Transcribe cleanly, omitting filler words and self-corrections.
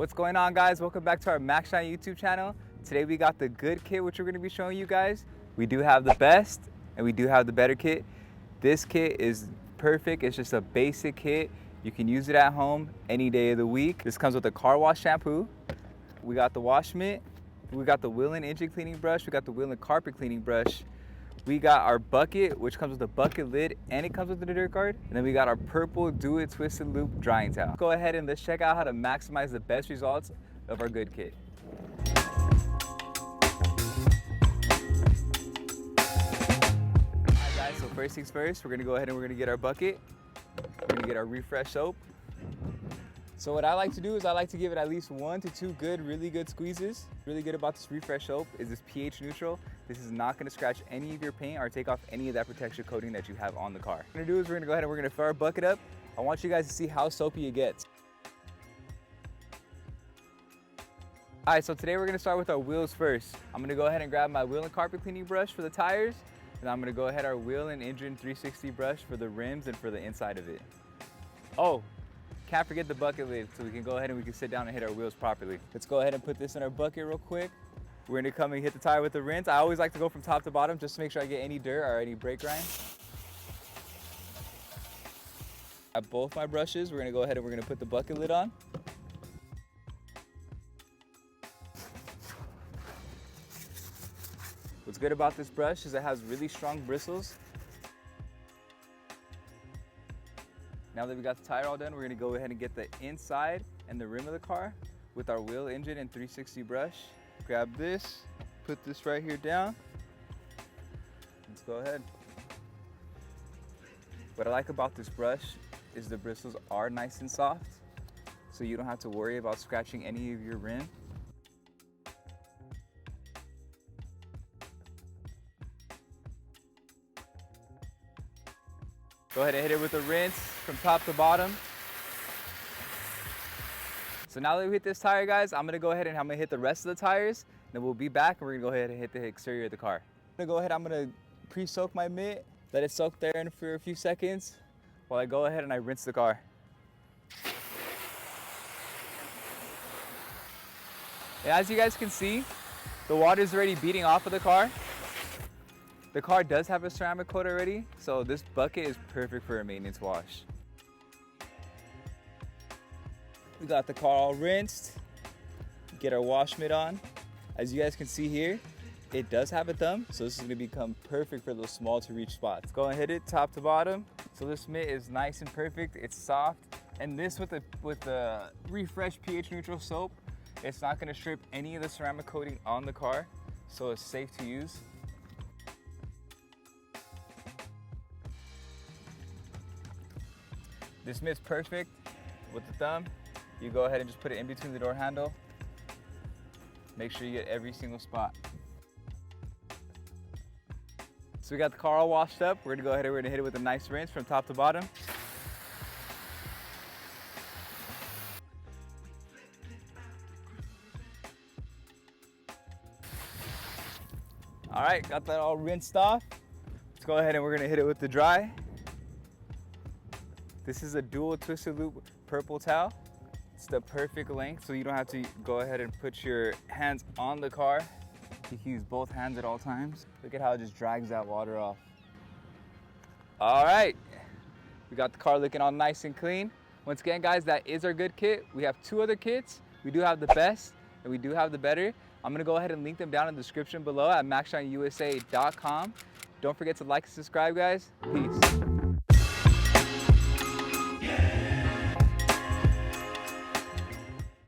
What's going on, guys? Welcome back to our MaxShine YouTube channel. Today we got the good kit, which we're going to be showing you guys. We do have the best and we do have the better kit. This kit is perfect. It's just a basic kit. You can use it at home any day of the week. This comes with a car wash shampoo. We got the wash mitt. We got the wheel and engine cleaning brush. We got the wheel and carpet cleaning brush. We got our bucket, which comes with a bucket lid and it comes with the dirt guard. And then we got our purple Do It Twisted Loop drying towel. Go ahead and let's check out how to maximize the best results of our good kit. Alright guys, so first things first, we're gonna go ahead and we're gonna get our bucket. We're gonna get our refresh soap. So what I like to do is I like to give it at least 1 to 2 really good squeezes. Really good about this refresh soap is this pH neutral. This is not gonna scratch any of your paint or take off any of that protection coating that you have on the car. What we're gonna do is we're gonna go ahead and we're gonna fill our bucket up. I want you guys to see how soapy it gets. All right, so today we're gonna start with our wheels first. I'm gonna go ahead and grab my wheel and carpet cleaning brush for the tires, and I'm gonna go ahead our wheel and engine 360 brush for the rims and for the inside of it. Oh, can't forget the bucket lid, so we can go ahead and we can sit down and hit our wheels properly. Let's go ahead and put this in our bucket real quick. We're gonna come and hit the tire with the rinse. I always like to go from top to bottom just to make sure I get any dirt or any brake grind. At both my brushes, we're gonna go ahead and we're gonna put the bucket lid on. What's good about this brush is it has really strong bristles. Now that we got the tire all done, we're gonna go ahead and get the inside and the rim of the car with our wheel, engine, and 360 brush. Grab this, put this right here down. Let's go ahead. What I like about this brush is the bristles are nice and soft, so you don't have to worry about scratching any of your rim. Go ahead and hit it with a rinse from top to bottom. So now that we hit this tire, guys, I'm gonna go ahead and I'm gonna hit the rest of the tires. Then we'll be back and we're gonna go ahead and hit the exterior of the car. I'm gonna pre-soak my mitt, let it soak there for a few seconds while I go ahead and I rinse the car. And as you guys can see, the water is already beating off of the car. The car does have a ceramic coat already, so this bucket is perfect for a maintenance wash. We got the car all rinsed. Get our wash mitt on. As you guys can see here, it does have a thumb, so this is gonna become perfect for those small to reach spots. Go and hit it top to bottom. So this mitt is nice and perfect, it's soft. And this with the refresh pH neutral soap, it's not gonna strip any of the ceramic coating on the car, so it's safe to use. This mitt's perfect with the thumb. You go ahead and just put it in between the door handle. Make sure you get every single spot. So we got the car all washed up. We're gonna go ahead and we're gonna hit it with a nice rinse from top to bottom. All right, got that all rinsed off. Let's go ahead and we're gonna hit it with the dry. This is a dual twisted loop purple towel. It's the perfect length, so you don't have to go ahead and put your hands on the car. You can use both hands at all times. Look at how it just drags that water off. All right, we got the car looking all nice and clean. Once again, guys, that is our good kit. We have 2 other kits. We do have the best and we do have the better. I'm gonna go ahead and link them down in the description below at MaxShineUSA.com. Don't forget to like and subscribe, guys. Peace.